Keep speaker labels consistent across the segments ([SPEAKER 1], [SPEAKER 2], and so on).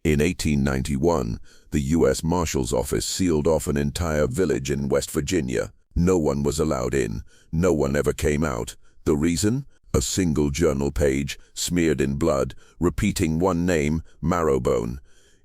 [SPEAKER 1] In 1891, the U.S. Marshal's Office sealed off an entire village in West Virginia. No one was allowed in. No one ever came out. The reason? A single journal page, smeared in blood, repeating one name, Marrowbone.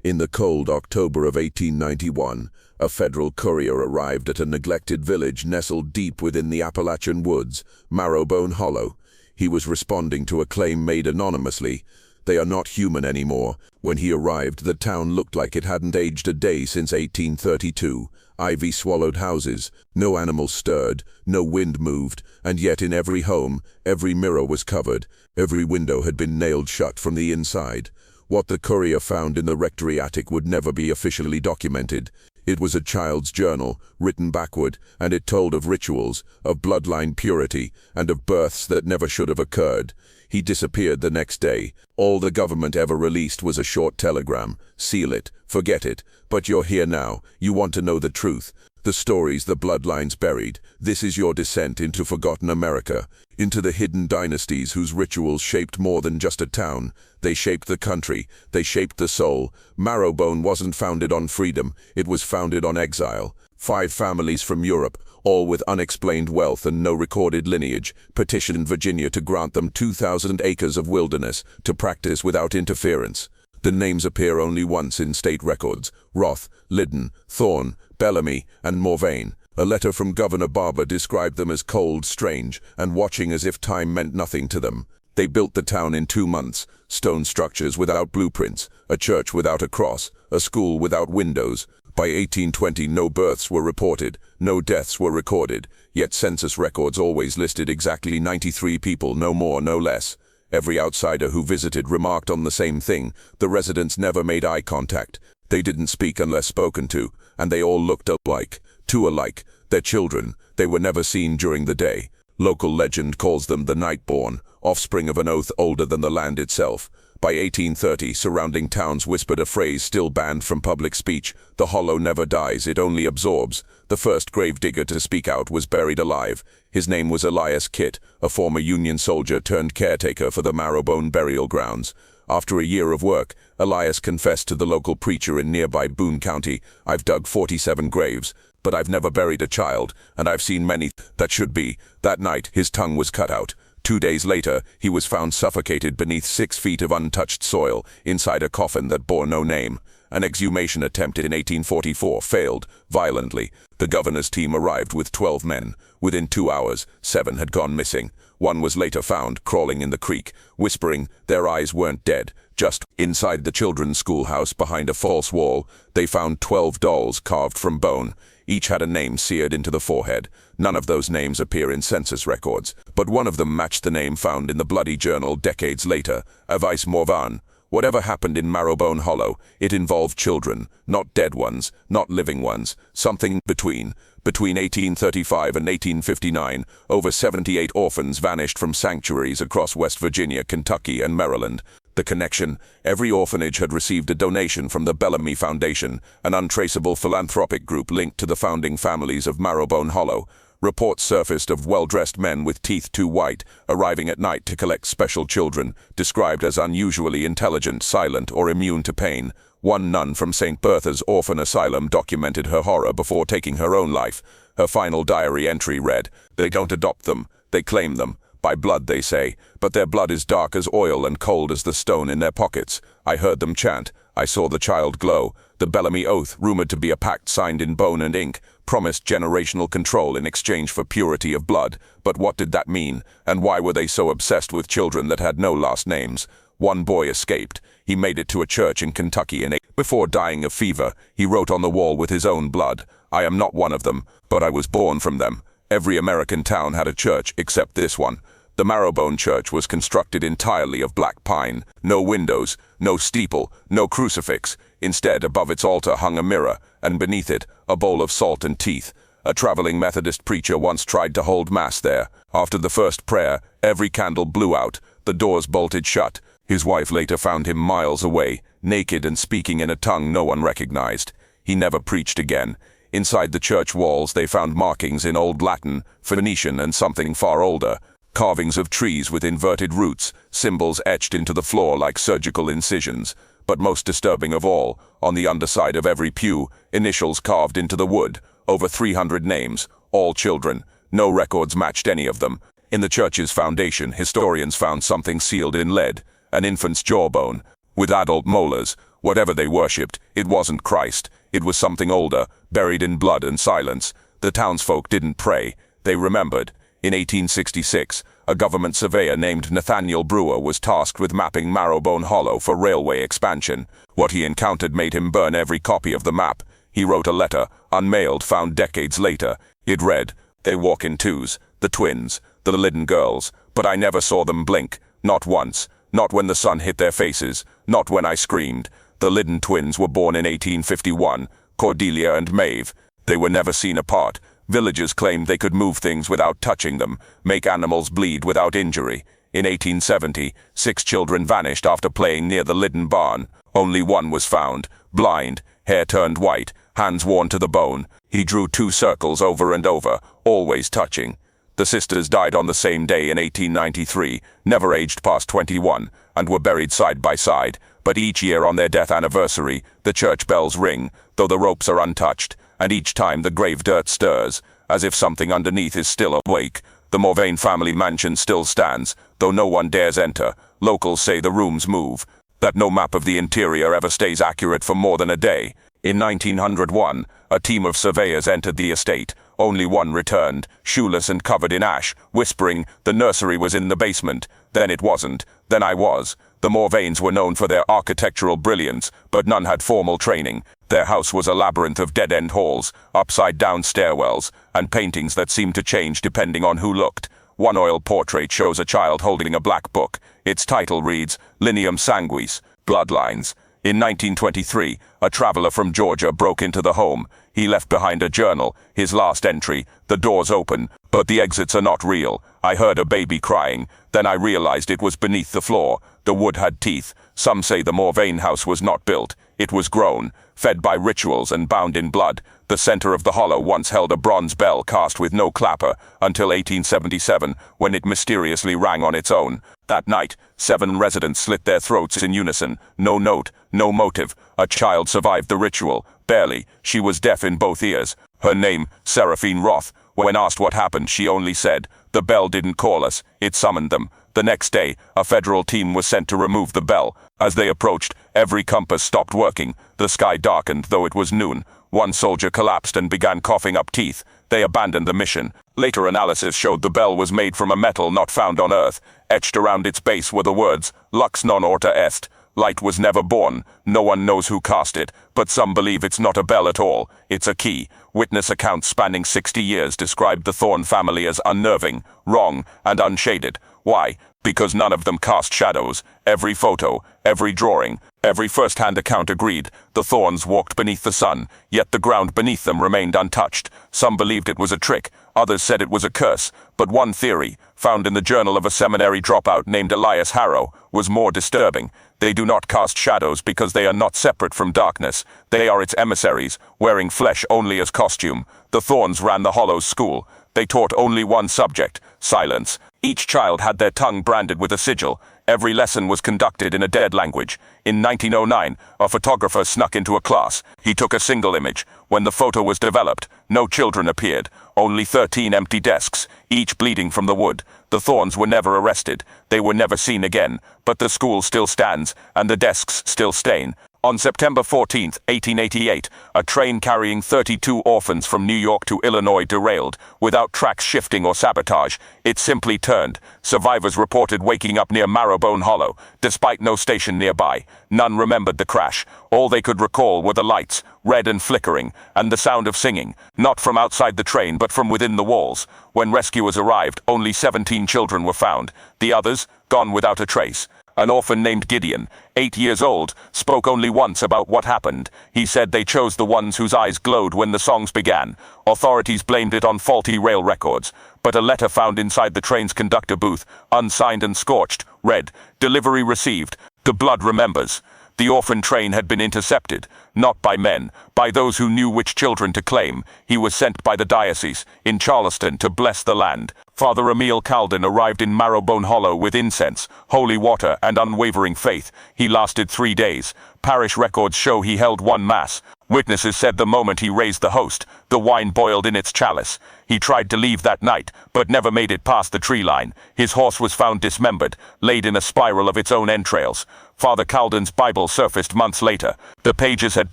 [SPEAKER 1] In the cold October of 1891, a federal courier arrived at a neglected village nestled deep within the Appalachian woods, Marrowbone Hollow. He was responding to a claim made anonymously. They are not human anymore. When he arrived, the town looked like it hadn't aged a day since 1832. Ivy swallowed houses, no animals stirred, no wind moved, and yet in every home, every mirror was covered, every window had been nailed shut from the inside. What the courier found in the rectory attic would never be officially documented. It was a child's journal, written backward, and it told of rituals, of bloodline purity, and of births that never should have occurred. He disappeared the next day. All the government ever released was a short telegram. Seal it, forget it, but you're here now. You want to know the truth. The stories the bloodlines buried. This is your descent into forgotten America, into the hidden dynasties whose rituals shaped more than just a town. They shaped the country. They shaped the soul. Marrowbone wasn't founded on freedom. It was founded on exile. 5 families from Europe, all with unexplained wealth and no recorded lineage, petitioned Virginia to grant them 2,000 acres of wilderness to practice without interference. The names appear only once in state records: Wroth, Liddon, Thorn, Bellamy, and Morvane. A letter from Governor Barber described them as cold, strange, and watching as if time meant nothing to them. They built the town in 2 months, stone structures without blueprints, a church without a cross, a school without windows. By 1820, no births were reported, no deaths were recorded, yet census records always listed exactly 93 people, no more, no less. Every outsider who visited remarked on the same thing: the residents never made eye contact. They didn't speak unless spoken to, and they all looked alike, too alike. Their children, they were never seen during the day. Local legend calls them the Nightborn, offspring of an oath older than the land itself. By 1830, surrounding towns whispered a phrase still banned from public speech: the hollow never dies, it only absorbs. The first gravedigger to speak out was buried alive. His name was Elias Kitt, a former Union soldier turned caretaker for the Marrowbone burial grounds. After a year of work, Elias confessed to the local preacher in nearby Boone County, "I've dug 47 graves, but I've never buried a child, and I've seen many that should be." That night, his tongue was cut out. 2 days later, he was found suffocated beneath 6 feet of untouched soil, inside a coffin that bore no name. An exhumation attempt in 1844 failed violently. The governor's team arrived with 12 men. Within 2 hours, 7 had gone missing. One was later found crawling in the creek, whispering their eyes weren't dead. Just inside the children's schoolhouse, behind a false wall, they found 12 dolls carved from bone. Each had a name seared into the forehead. None of those names appear in census records, but one of them matched the name found in the bloody journal decades later: Wroth and Morvane. Whatever happened in Marrowbone Hollow, it involved children, not dead ones, not living ones, something between. Between 1835 and 1859, over 78 orphans vanished from sanctuaries across West Virginia, Kentucky, and Maryland. The connection: every orphanage had received a donation from the Bellamy Foundation, an untraceable philanthropic group linked to the founding families of Marrowbone Hollow. Reports surfaced of well-dressed men with teeth too white, arriving at night to collect special children, described as unusually intelligent, silent, or immune to pain. One nun from St. Bertha's Orphan Asylum documented her horror before taking her own life. Her final diary entry read, "They don't adopt them, they claim them. By blood, they say, but their blood is dark as oil and cold as the stone in their pockets. I heard them chant. I saw the child glow. The Bellamy Oath, rumored to be a pact signed in bone and ink, promised generational control in exchange for purity of blood. But what did that mean? And why were they so obsessed with children that had no last names? One boy escaped. He made it to a church in Kentucky before dying of fever, he wrote on the wall with his own blood, "I am not one of them, but I was born from them." Every American town had a church except this one. The Marrowbone Church was constructed entirely of black pine. No windows, no steeple, no crucifix. Instead, above its altar hung a mirror, and beneath it, a bowl of salt and teeth. A traveling Methodist preacher once tried to hold mass there. After the first prayer, every candle blew out, the doors bolted shut. His wife later found him miles away, naked and speaking in a tongue no one recognized. He never preached again. Inside the church walls they found markings in Old Latin, Phoenician, and something far older. Carvings of trees with inverted roots, symbols etched into the floor like surgical incisions.
[SPEAKER 2] But most disturbing of all, on the underside of every pew, initials carved into the wood, over 300 names, all children. No records matched any of them. In the church's foundation, historians found something sealed in lead, an infant's jawbone, with adult molars. Whatever they worshipped, it wasn't Christ. It was something older, buried in blood and silence. The townsfolk didn't pray. They remembered. In 1866, a government surveyor named Nathaniel Brewer was tasked with mapping Marrowbone Hollow for railway expansion. What he encountered made him burn every copy of the map. He wrote a letter, unmailed, found decades later. It read, "They walk in twos, the twins, the Liddon girls, but I never saw them blink, not once, not when the sun hit their faces, not when I screamed. The Liddon twins were born in 1851, Cordelia and Maeve. They were never seen apart. Villagers claimed they could move things without touching them, make animals bleed without injury. In 1870, 6 children vanished after playing near the Liddon barn. Only one was found, blind, hair turned white, hands worn to the bone. He drew 2 circles over and over, always touching. The sisters died on the same day in 1893, never aged past 21, and were buried side by side. But each year on their death anniversary, the church bells ring, though the ropes are untouched, and each time the grave dirt stirs, as if something underneath is still awake. The Morvane family mansion still stands, though no one dares enter. Locals say the rooms move, that no map of the interior ever stays accurate for more than a day. In 1901, a team of surveyors entered the estate. Only one returned, shoeless and covered in ash, whispering, "The nursery was in the basement." Then it wasn't. Then I was. The Morvanes were known for their architectural brilliance, but none had formal training. Their house was a labyrinth of dead-end halls, upside-down stairwells, and paintings that seemed to change depending on who looked. One oil portrait shows a child holding a black book. Its title reads, "Lineum Sanguis, Bloodlines." In 1923, a traveler from Georgia broke into the home. He left behind a journal, his last entry, "The door's open, but the exits are not real. I heard a baby crying. Then I realized it was beneath the floor. The wood had teeth. Some say the Morvane house was not built. It was grown, fed by rituals and bound in blood. The center of the hollow once held a bronze bell cast with no clapper, until 1877, when it mysteriously rang on its own. That night, 7 residents slit their throats in unison. No note, no motive. A child survived the ritual. Barely. She was deaf in both ears. Her name, Seraphine Wroth. When asked what happened, she only said, "The bell didn't call us, it summoned them." The next day, a federal team was sent to remove the bell. As they approached, every compass stopped working. The sky darkened, though it was noon. One soldier collapsed and began coughing up teeth. They abandoned the mission. Later analysis showed the bell was made from a metal not found on Earth. Etched around its base were the words, "Lux non orta est." Light was never born. No one knows who cast it, but some believe it's not a bell at all. It's a key. Witness accounts spanning 60 years described the Thorn family as unnerving, wrong, and unshaded. Why? Because none of them cast shadows. Every photo, every drawing, every first-hand account agreed. The Thorns walked beneath the sun, yet the ground beneath them remained untouched. Some believed it was a trick. Others said it was a curse. But one theory, found in the journal of a seminary dropout named Elias Harrow, was more disturbing. They do not cast shadows because they are not separate from darkness. They are its emissaries, wearing flesh only as costume. The Thorns ran the Hollow's school. They taught only one subject, silence. Each child had their tongue branded with a sigil. Every lesson was conducted in a dead language. In 1909, a photographer snuck into a class. He took a single image. When the photo was developed, no children appeared. Only 13 empty desks, each bleeding from the wood. The Thorns were never arrested. They were never seen again. But the school still stands, and the desks still stain. On September 14, 1888, a train carrying 32 orphans from New York to Illinois derailed, without tracks shifting or sabotage. It simply turned. Survivors reported waking up near Marrowbone Hollow, despite no station nearby. None remembered the crash. All they could recall were the lights, red and flickering, and the sound of singing, not from outside the train but from within the walls. When rescuers arrived, only 17 children were found. The others, gone without a trace. An orphan named Gideon, 8 years old, spoke only once about what happened. He said they chose the ones whose eyes glowed when the songs began. Authorities blamed it on faulty rail records. But a letter found inside the train's conductor booth, unsigned and scorched, read, "Delivery received. The blood remembers." The orphan train had been intercepted, not by men, by those who knew which children to claim. He was sent by the diocese in Charleston to bless the land. Father Emil Calden arrived in Marrowbone Hollow with incense, holy water, and unwavering faith. He lasted 3 days. Parish records show he held 1 mass. Witnesses said the moment he raised the host, the wine boiled in its chalice. He tried to leave that night, but never made it past the tree line. His horse was found dismembered, laid in a spiral of its own entrails. Father Calden's Bible surfaced months later. The pages had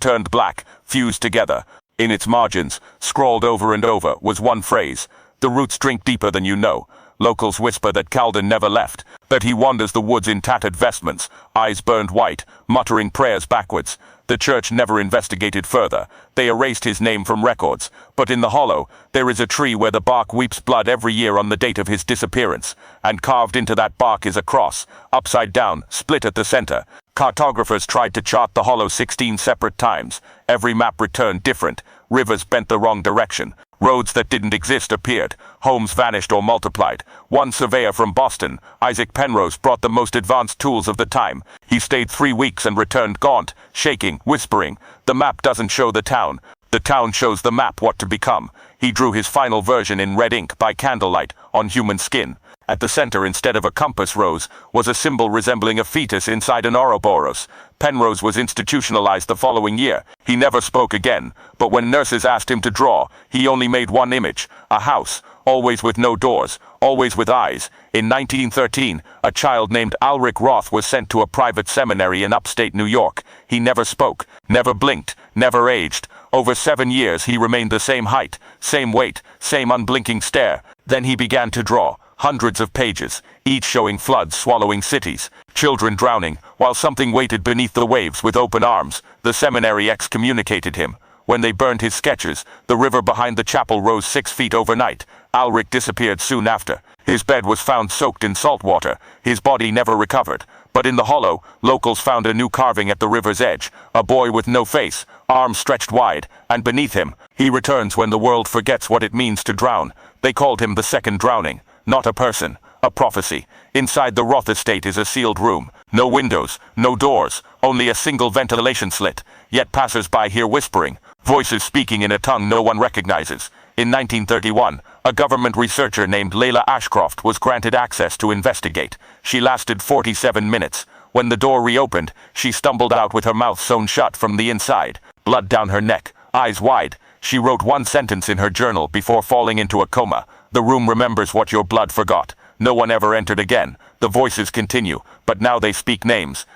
[SPEAKER 2] turned black, fused together. In its margins, scrawled over and over, was one phrase: "The roots drink deeper than you know." Locals whisper that Calden never left, that he wanders the woods in tattered vestments, eyes burned white, muttering prayers backwards. The church never investigated further. They erased his name from records. But in the hollow, there is a tree where the bark weeps blood every year on the date of his disappearance. And carved into that bark is a cross, upside down, split at the center. Cartographers tried to chart the hollow 16 separate times. Every map returned different. Rivers bent the wrong direction. Roads that didn't exist appeared. Homes vanished or multiplied. One surveyor from Boston, Isaac Penrose, brought the most advanced tools of the time. He stayed 3 weeks and returned gaunt, shaking, whispering. "The map doesn't show the town. The town shows the map what to become." He drew his final version in red ink by candlelight on human skin. At the center, instead of a compass rose, was a symbol resembling a fetus inside an Ouroboros. Penrose was institutionalized the following year. He never spoke again, but when nurses asked him to draw, he only made one image: a house, always with no doors, always with eyes. In 1913, a child named Alric Roth was sent to a private seminary in upstate New York. He never spoke, never blinked, never aged. Over 7 years he remained the same height, same weight, same unblinking stare. Then he began to draw. Hundreds of pages, each showing floods swallowing cities, children drowning, while something waited beneath the waves with open arms. The seminary excommunicated him. When they burned his sketches, the river behind the chapel rose 6 feet overnight. Alric disappeared soon after. His bed was found soaked in salt water. His body never recovered. But in the hollow, locals found a new carving at the river's edge. A boy with no face, arms stretched wide, and beneath him, "He returns when the world forgets what it means to drown." They called him the second drowning. Not a person, a prophecy. Inside the Roth estate is a sealed room. No windows, no doors, only a single ventilation slit. Yet passers-by hear whispering, voices speaking in a tongue no one recognizes. In 1931, a government researcher named Layla Ashcroft was granted access to investigate. She lasted 47 minutes. When the door reopened, she stumbled out with her mouth sewn shut from the inside, blood down her neck, eyes wide. She wrote one sentence in her journal before falling into a coma: "The room remembers what your blood forgot." No one ever entered again. The voices continue, but now they speak names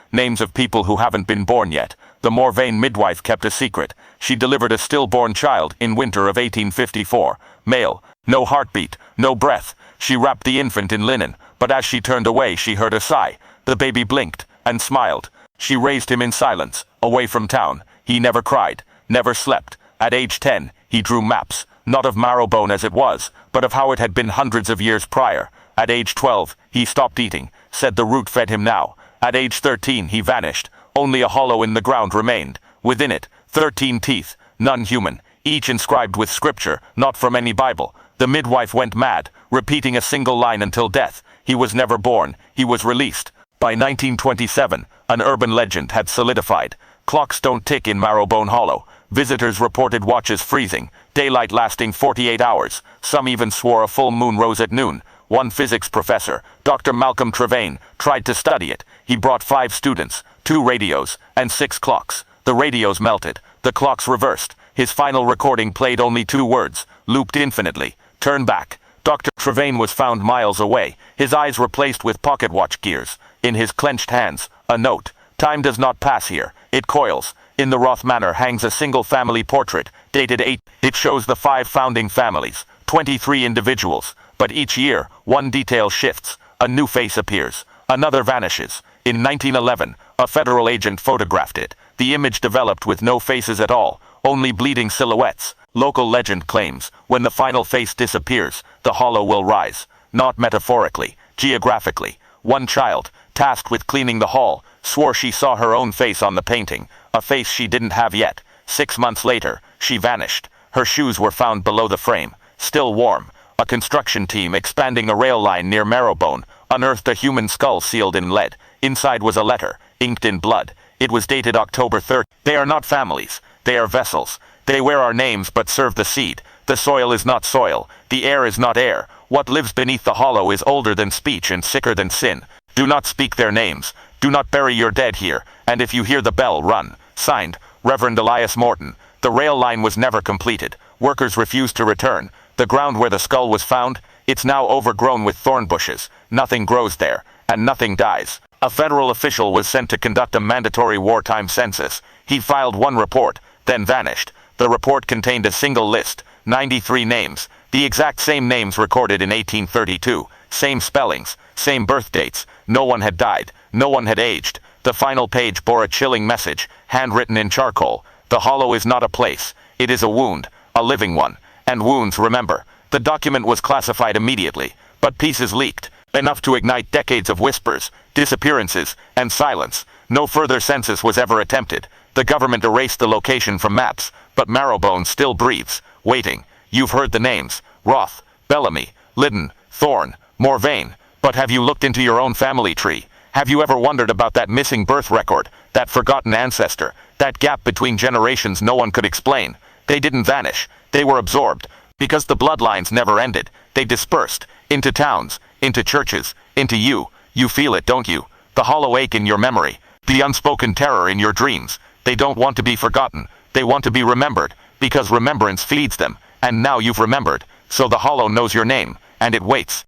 [SPEAKER 2] of people who haven't been born yet. The Morvane midwife kept a secret. She delivered a stillborn child in winter of 1854. Male, no heartbeat, no breath. She wrapped the infant in linen, but as she turned away she heard a sigh. The baby blinked and smiled. She raised him in silence, away from town. He never cried, never slept. At age 10, he drew maps, not of Marrowbone as it was, but of how it had been hundreds of years prior. At age 12, he stopped eating, said the root fed him now. At age 13, he vanished. Only a hollow in the ground remained. Within it, 13 teeth, none human, each inscribed with scripture, not from any Bible. The midwife went mad, repeating a single line until death. He was never born, he was released. By 1927, an urban legend had solidified. Clocks don't tick in Marrowbone Hollow. Visitors reported watches freezing, daylight lasting 48 hours. Some even swore a full moon rose at noon. One physics professor, Dr. Malcolm Trevane, tried to study it. He brought 5 students, 2 radios, and 6 clocks. The radios melted, the clocks reversed. His final recording played only 2 words, looped infinitely: "Turn back." Dr. Trevane was found miles away, his eyes replaced with pocket watch gears. In his clenched hands, a note: "Time does not pass here, it coils." In the Roth Manor hangs a single family portrait, dated 8. It shows the 5 founding families, 23 individuals. But each year, one detail shifts. A new face appears. Another vanishes. In 1911, a federal agent photographed it. The image developed with no faces at all, only bleeding silhouettes. Local legend claims, when the final face disappears, the hollow will rise. Not metaphorically, geographically. One child, tasked with cleaning the hall, swore she saw her own face on the painting, a face she didn't have yet. 6 months later, she vanished. Her shoes were found below the frame, still warm. A construction team expanding a rail line near Marrowbone unearthed a human skull sealed in lead. Inside was a letter, inked in blood. It was dated October 3rd. "They are not families. They are vessels. They wear our names but serve the seed. The soil is not soil. The air is not air.
[SPEAKER 3] What lives beneath the hollow is older than speech and sicker than sin. Do not speak their names. Do not bury your dead here, and if you hear the bell, run. Signed, Reverend Elias Morton. The rail line was never completed. Workers refused to return. The ground where the skull was found, it's now overgrown with thorn bushes. Nothing grows there, and nothing dies. A federal official was sent to conduct a mandatory wartime census. He filed one report, then vanished. The report contained a single list, 93 names, the exact same names recorded in 1832, same spellings, same birth dates. No one had died, no one had aged. The final page bore a chilling message, handwritten in charcoal. The hollow is not a place, it is a wound, a living one. And wounds, remember. The document was classified immediately, but pieces leaked, enough to ignite decades of whispers, disappearances, and silence. No further census was ever attempted. The government erased the location from maps, but Marrowbone still breathes, waiting. You've heard the names: Wroth, Bellamy, Liddon, Thorn, Morvane. But have you looked into your own family tree? Have you ever wondered about that missing birth record, that forgotten ancestor, that gap between generations no one could explain? They didn't vanish. They were absorbed. Because the bloodlines never ended. They dispersed. Into towns, into churches, into you. You feel it, don't you? The hollow ache in your memory. The unspoken terror in your dreams. They don't want to be forgotten. They want to be remembered. Because remembrance feeds them. And now you've remembered. So the hollow knows your name. And it waits.